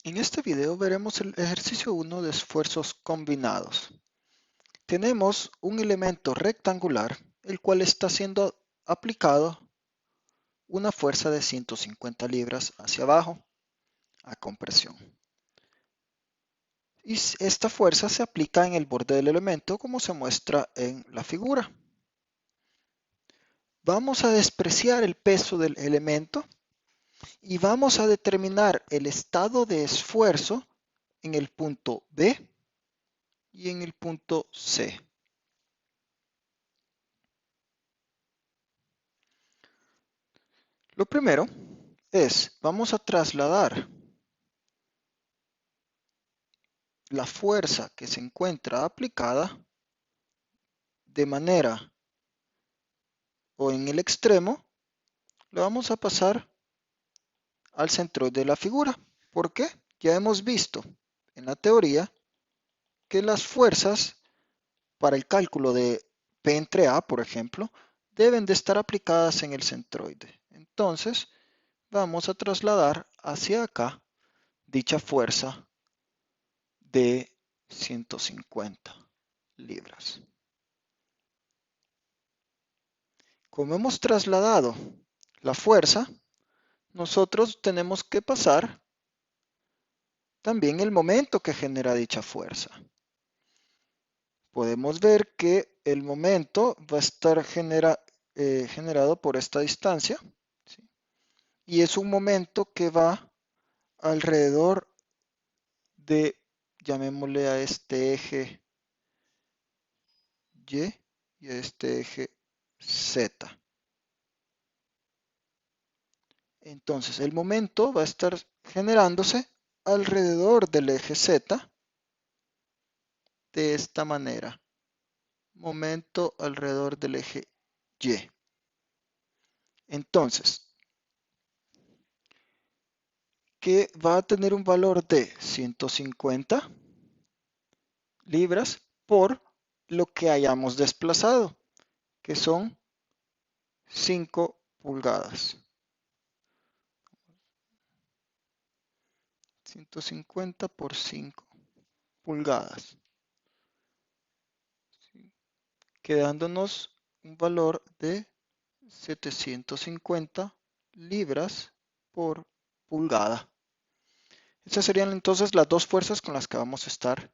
En este video veremos el ejercicio 1 de esfuerzos combinados. Tenemos un elemento rectangular, el cual está siendo aplicado una fuerza de 150 libras hacia abajo a compresión. Y esta fuerza se aplica en el borde del elemento como se muestra en la figura. Vamos a despreciar el peso del elemento y vamos a determinar el estado de esfuerzo en el punto B y en el punto C. Lo primero es, vamos a trasladar la fuerza que se encuentra aplicada de manera o en el extremo, lo vamos a pasar al centro de la figura. ¿Por qué? Ya hemos visto en la teoría que las fuerzas para el cálculo de P entre A, por ejemplo, deben de estar aplicadas en el centroide. Entonces, vamos a trasladar hacia acá dicha fuerza de 150 libras. Como hemos trasladado la fuerza, nosotros tenemos que pasar también el momento que genera dicha fuerza. Podemos ver que el momento va a estar generado por esta distancia, ¿sí? Y es un momento que va alrededor de, llamémosle a este eje Y y a este eje Z. Entonces el momento va a estar generándose alrededor del eje Z de esta manera. Momento alrededor del eje Y. Entonces, que va a tener un valor de 150 libras por lo que hayamos desplazado, que son 5 pulgadas. 150 por 5 pulgadas, ¿sí? Quedándonos un valor de 750 libras por pulgada. Estas serían entonces las dos fuerzas con las que vamos a estar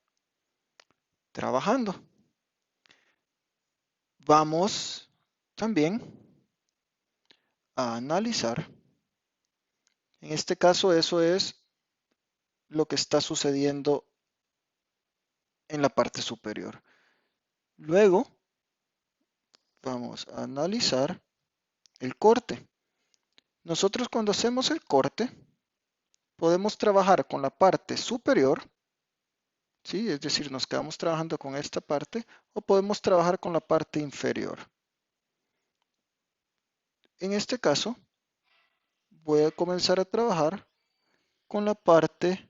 trabajando. Vamos también a analizar. En este caso, eso es lo que está sucediendo en la parte superior. Luego, vamos a analizar el corte. Nosotros cuando hacemos el corte, podemos trabajar con la parte superior, ¿sí? Es decir, nos quedamos trabajando con esta parte, o podemos trabajar con la parte inferior. En este caso, voy a comenzar a trabajar con la parte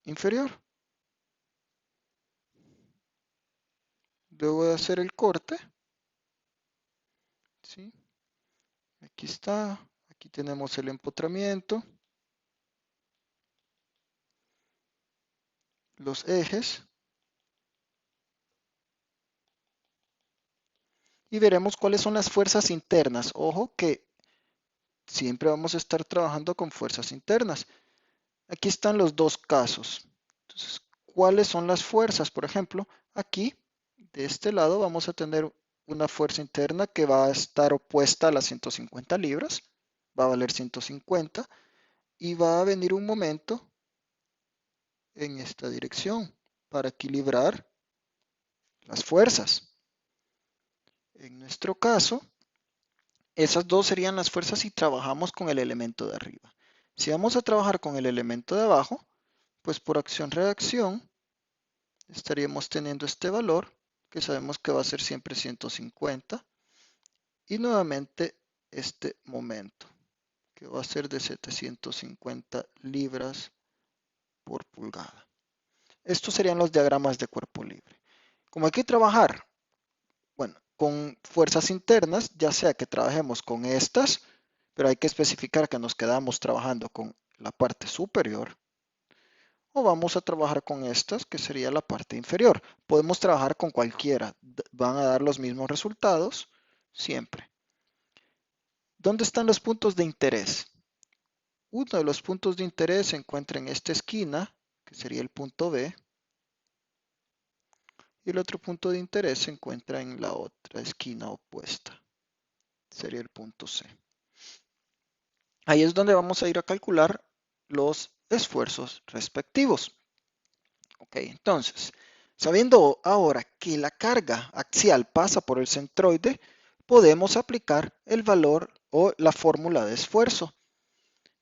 inferior. Luego de hacer el corte, ¿sí? Aquí está, aquí tenemos el empotramiento, los ejes, y veremos cuáles son las fuerzas internas. Ojo que siempre vamos a estar trabajando con fuerzas internas. Aquí están los dos casos. Entonces, ¿cuáles son las fuerzas? Por ejemplo, aquí, de este lado, vamos a tener una fuerza interna que va a estar opuesta a las 150 libras, va a valer 150, y va a venir un momento en esta dirección para equilibrar las fuerzas. En nuestro caso, esas dos serían las fuerzas si trabajamos con el elemento de arriba. Si vamos a trabajar con el elemento de abajo, pues por acción-reacción estaríamos teniendo este valor, que sabemos que va a ser siempre 150, y nuevamente este momento, que va a ser de 750 libras por pulgada. Estos serían los diagramas de cuerpo libre. Como hay que trabajar, bueno, con fuerzas internas, ya sea que trabajemos con estas, pero hay que especificar que nos quedamos trabajando con la parte superior, o vamos a trabajar con estas, que sería la parte inferior. Podemos trabajar con cualquiera, van a dar los mismos resultados siempre. ¿Dónde están los puntos de interés? Uno de los puntos de interés se encuentra en esta esquina, que sería el punto B, y el otro punto de interés se encuentra en la otra esquina opuesta, sería el punto C. Ahí es donde vamos a ir a calcular los esfuerzos respectivos. Ok, entonces, sabiendo ahora que la carga axial pasa por el centroide, podemos aplicar el valor o la fórmula de esfuerzo.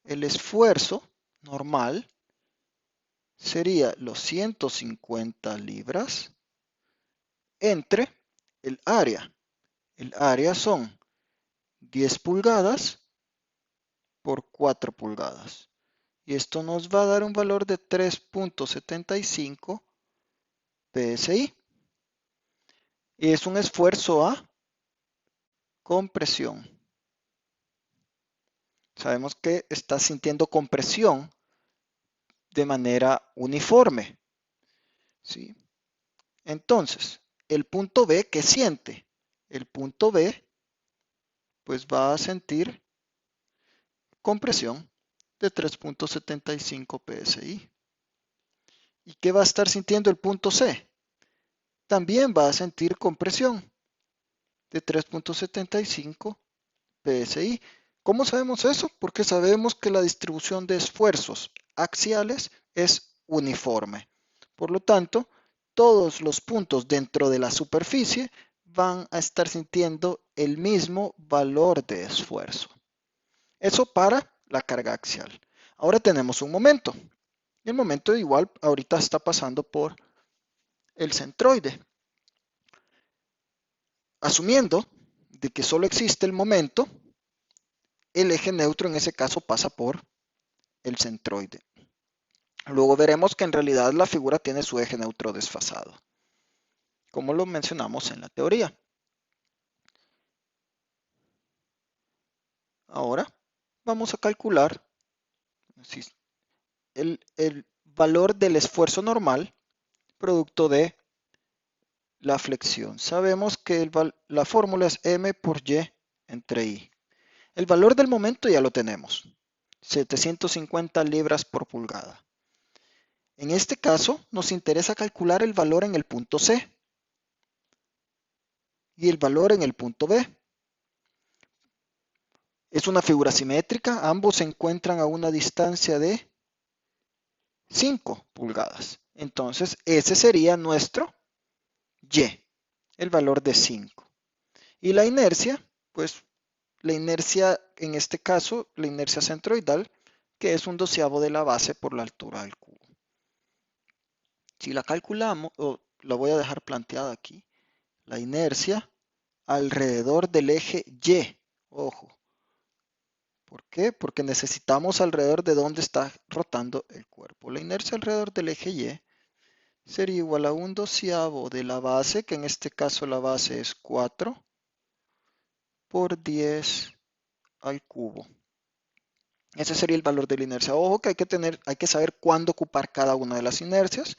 El esfuerzo normal sería los 150 libras entre el área. El área son 10 pulgadas por 4 pulgadas. Y esto nos va a dar un valor de 3.75 PSI. Y es un esfuerzo a compresión. Sabemos que está sintiendo compresión de manera uniforme, ¿sí? Entonces, el punto B, ¿qué siente? El punto B, pues va a sentir compresión de 3.75 PSI. ¿Y qué va a estar sintiendo el punto C? También va a sentir compresión de 3.75 PSI. ¿Cómo sabemos eso? Porque sabemos que la distribución de esfuerzos axiales es uniforme. Por lo tanto, todos los puntos dentro de la superficie van a estar sintiendo el mismo valor de esfuerzo. Eso para la carga axial. Ahora tenemos un momento. El momento igual ahorita está pasando por el centroide. Asumiendo de que solo existe el momento, el eje neutro en ese caso pasa por el centroide. Luego veremos que en realidad la figura tiene su eje neutro desfasado, como lo mencionamos en la teoría. Ahora vamos a calcular el valor del esfuerzo normal producto de la flexión. Sabemos que la fórmula es m por y entre i. El valor del momento ya lo tenemos, 750 libras por pulgada. En este caso nos interesa calcular el valor en el punto C y el valor en el punto B. Es una figura simétrica, ambos se encuentran a una distancia de 5 pulgadas. Entonces ese sería nuestro y, el valor de 5. Y la inercia, pues la inercia en este caso, la inercia centroidal, que es 1/12 de la base por la altura del cubo. Si la calculamos, o la voy a dejar planteada aquí, la inercia alrededor del eje Y, ojo. ¿Por qué? Porque necesitamos alrededor de dónde está rotando el cuerpo. La inercia alrededor del eje Y sería igual a 1/12 de la base, que en este caso la base es 4 por 10 al cubo. Ese sería el valor de la inercia. Ojo que hay que saber cuándo ocupar cada una de las inercias,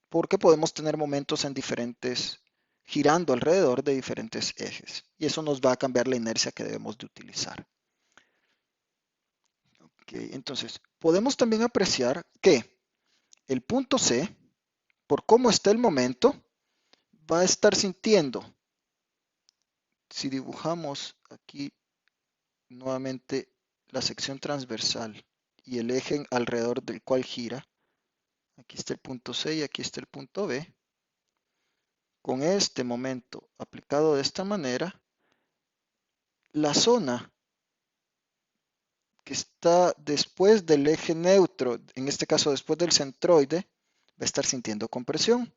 porque podemos tener momentos en diferentes, girando alrededor de diferentes ejes. Y eso nos va a cambiar la inercia que debemos de utilizar. Okay, entonces, podemos también apreciar que el punto C, por cómo está el momento, va a estar sintiendo, si dibujamos aquí nuevamente la sección transversal y el eje alrededor del cual gira, aquí está el punto C y aquí está el punto B, con este momento aplicado de esta manera, la zona que está después del eje neutro, en este caso después del centroide, va a estar sintiendo compresión.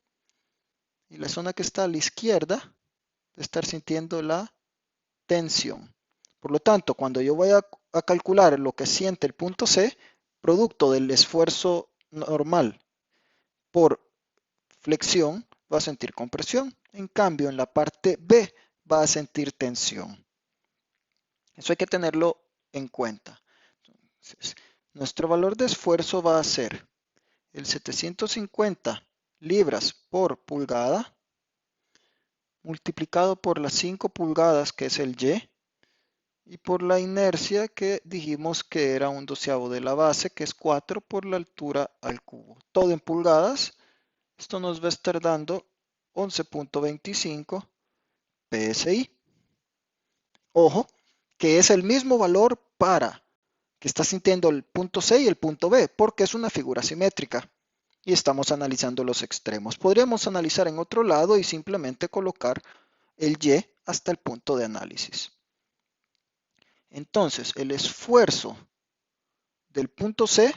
Y la zona que está a la izquierda va a estar sintiendo la tensión. Por lo tanto, cuando yo voy a calcular lo que siente el punto C, producto del esfuerzo normal por flexión, va a sentir compresión. En cambio, en la parte B va a sentir tensión. Eso hay que tenerlo en cuenta. Entonces, Nuestro valor de esfuerzo va a ser el 750 libras por pulgada multiplicado por las 5 pulgadas, que es el y por la inercia que dijimos que era 1/12 de la base, que es 4 por la altura al cubo. Todo en pulgadas. Esto nos va a estar dando 11.25 PSI. Ojo, que es el mismo valor para que está sintiendo el punto C y el punto B, porque es una figura simétrica y estamos analizando los extremos. Podríamos analizar en otro lado y simplemente colocar el Y hasta el punto de análisis. Entonces, el esfuerzo del punto C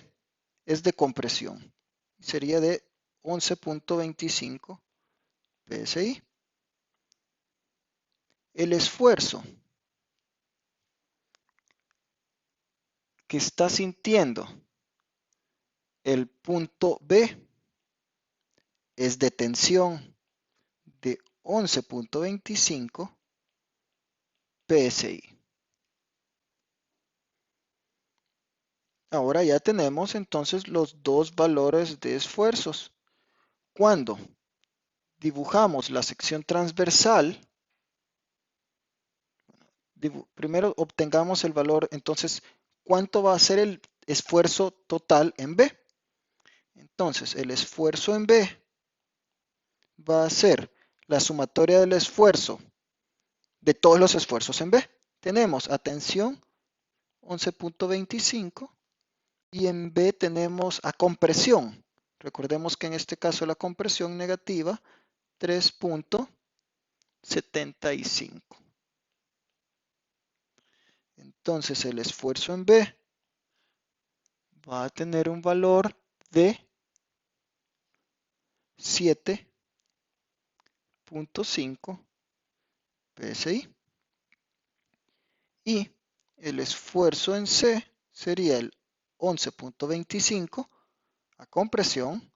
es de compresión. Sería de 11.25 PSI. El esfuerzo que está sintiendo el punto B es de tensión de 11.25 PSI. Ahora ya tenemos entonces los dos valores de esfuerzos. Cuando dibujamos la sección transversal, primero obtengamos el valor, entonces, ¿cuánto va a ser el esfuerzo total en B? Entonces, el esfuerzo en B va a ser la sumatoria del esfuerzo de todos los esfuerzos en B. Tenemos a tensión 11.25 y en B tenemos a compresión. Recordemos que en este caso la compresión negativa 3.75. Entonces el esfuerzo en B va a tener un valor de 7.5 PSI. Y el esfuerzo en C sería el 11.25 a compresión.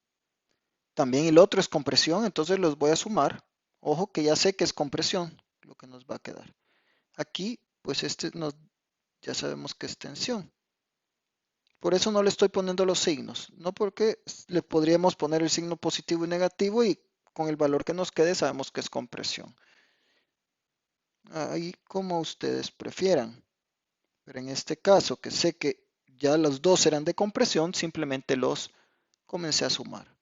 También el otro es compresión, entonces los voy a sumar. Ojo que ya sé que es compresión lo que nos va a quedar. Aquí, pues ya sabemos que es tensión. Por eso no le estoy poniendo los signos, no porque le podríamos poner el signo positivo y negativo y con el valor que nos quede sabemos que es compresión. Ahí como ustedes prefieran. Pero en este caso, que sé que ya los dos eran de compresión, simplemente los comencé a sumar.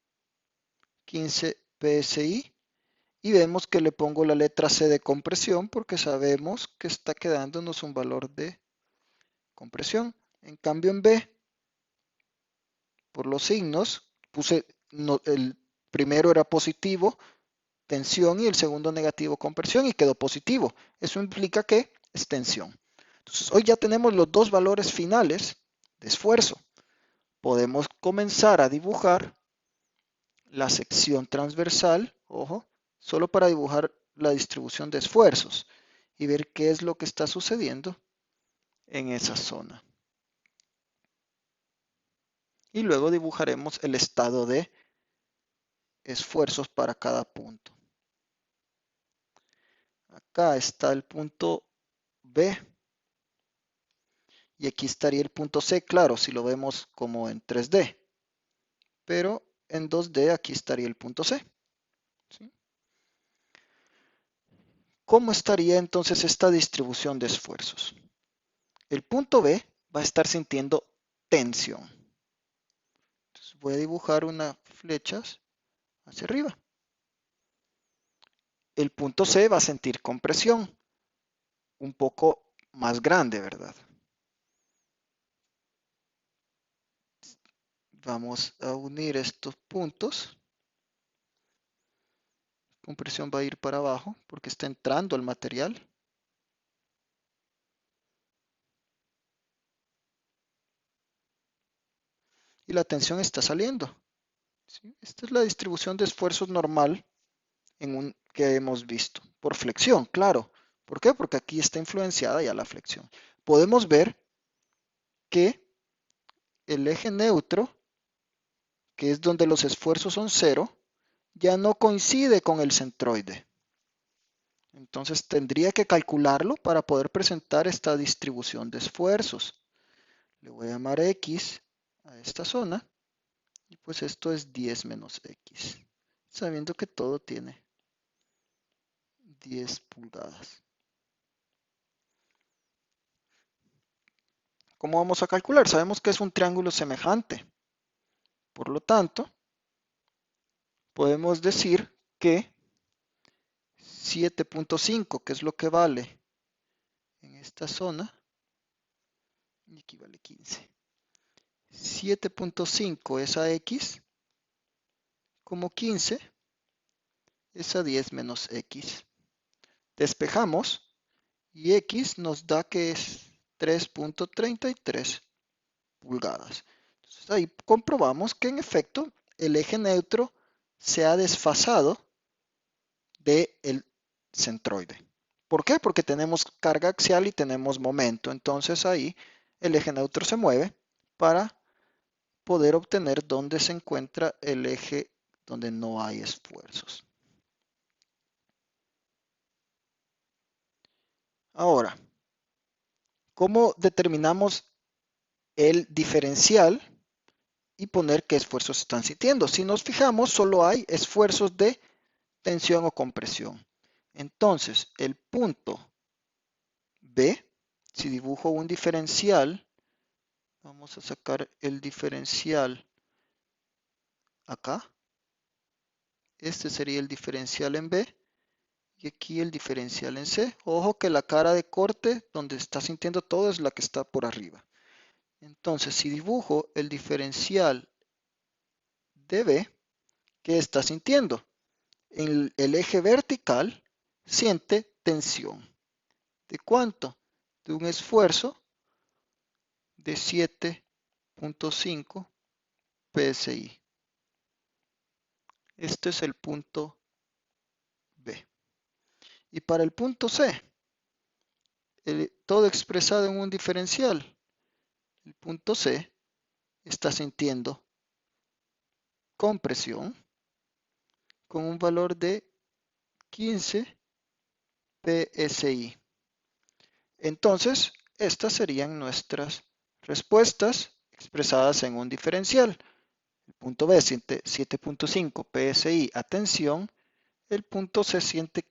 15 PSI y vemos que le pongo la letra C de compresión porque sabemos que está quedándonos un valor de compresión. En cambio en B, por los signos, puse el primero era positivo, tensión, y el segundo negativo, compresión, y quedó positivo. Eso implica que es tensión. Entonces hoy ya tenemos los dos valores finales de esfuerzo. Podemos comenzar a dibujar la sección transversal, ojo, solo para dibujar la distribución de esfuerzos y ver qué es lo que está sucediendo en esa zona. Y luego dibujaremos el estado de esfuerzos para cada punto. Acá está el punto B y aquí estaría el punto C, claro, si lo vemos como en 3D, pero en 2D aquí estaría el punto C. ¿Sí? ¿Cómo estaría entonces esta distribución de esfuerzos? El punto B va a estar sintiendo tensión. Entonces voy a dibujar unas flechas hacia arriba. El punto C va a sentir compresión, un poco más grande, ¿verdad? Vamos a unir estos puntos. Compresión va a ir para abajo porque está entrando el material. Y la tensión está saliendo. ¿Sí? Esta es la distribución de esfuerzos normal que hemos visto. Por flexión, claro. ¿Por qué? Porque aquí está influenciada ya la flexión. Podemos ver que el eje neutro, que es donde los esfuerzos son cero, ya no coincide con el centroide. Entonces tendría que calcularlo para poder presentar esta distribución de esfuerzos. Le voy a llamar X a esta zona. Y pues esto es 10 menos X, sabiendo que todo tiene 10 pulgadas. ¿Cómo vamos a calcular? Sabemos que es un triángulo semejante. Por lo tanto, podemos decir que 7.5, que es lo que vale en esta zona, y aquí vale 15. 7.5 es a X, como 15 es a 10 menos X. Despejamos y X nos da que es 3.33 pulgadas. Entonces ahí comprobamos que en efecto el eje neutro se ha desfasado del centroide. ¿Por qué? Porque tenemos carga axial y tenemos momento. Entonces ahí el eje neutro se mueve para poder obtener dónde se encuentra el eje donde no hay esfuerzos. Ahora, ¿cómo determinamos el diferencial y poner qué esfuerzos están sintiendo? Si nos fijamos, solo hay esfuerzos de tensión o compresión. Entonces, el punto B, si dibujo un diferencial, vamos a sacar el diferencial acá. Este sería el diferencial en B y aquí el diferencial en C. Ojo que la cara de corte donde está sintiendo todo es la que está por arriba. Entonces, si dibujo el diferencial de B, ¿qué está sintiendo? En el eje vertical siente tensión. ¿De cuánto? De un esfuerzo de 7.5 PSI. Este es el punto B. Y para el punto C, todo expresado en un diferencial, el punto C está sintiendo compresión con un valor de 15 PSI. Entonces, estas serían nuestras respuestas expresadas en un diferencial. El punto B siente 7.5 PSI a tensión, el punto C siente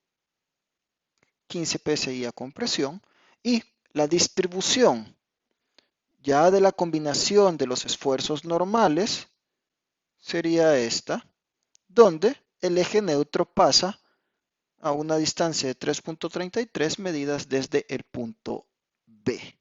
15 PSI a compresión y la distribución ya de la combinación de los esfuerzos normales sería esta, donde el eje neutro pasa a una distancia de 3.33 medidas desde el punto B.